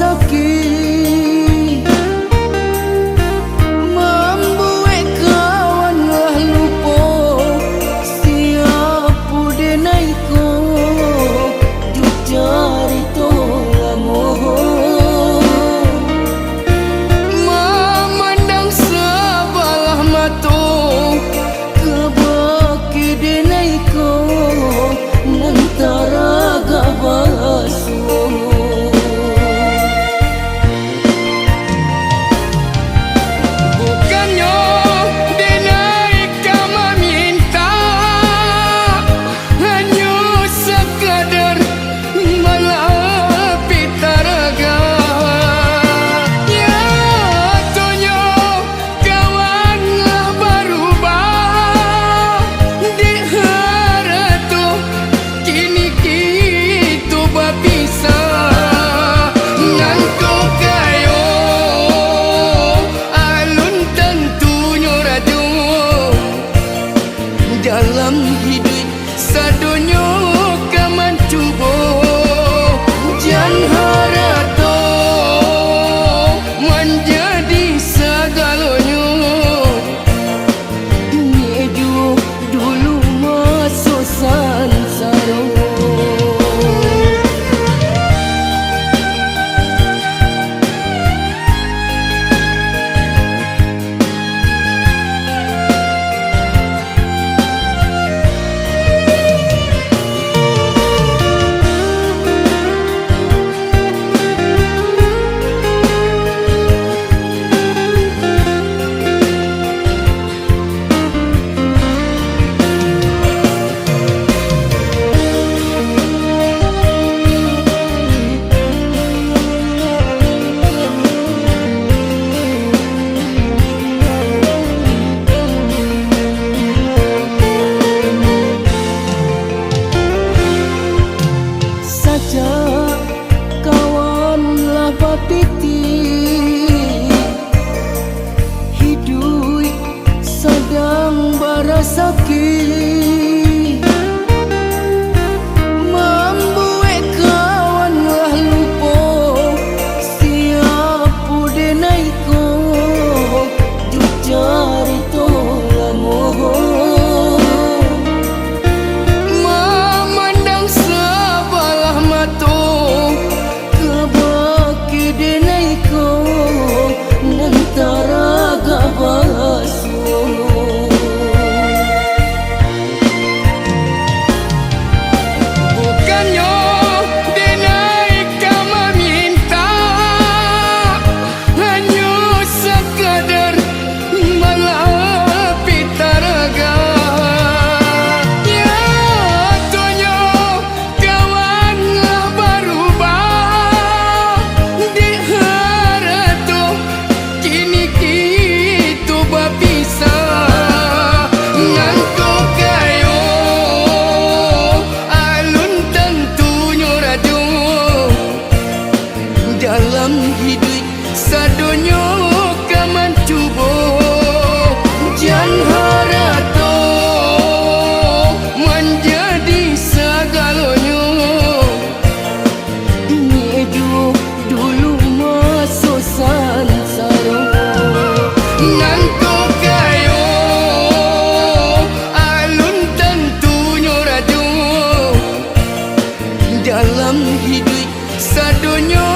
sakit membuat kawan lah lupa siapa denai ko jujari tolak mohon memandang sebelah mata kebaki denai ko nantara gabasu dalam hidup sadonya kaman cuba jan harato menjadi segalanya ini dulu masuk sansara. Kawanlah bapiti hidup sedang barasaki membuat kawanlah lupa siapa denai ko jujari tolak mohon memandang sebelah mata nantara gabasu bukannya denai kama minta hanya sekadar melapit taraga ya tonya kawanlah berubah di harato kini kita berpisah nganko kayo alun tentunya raju dalam hidup sadonya kaman cuba jan harato menjadi segalanya ini dulu masuk sansara nganko kayo alun tentunya raju dalam hidup sadonya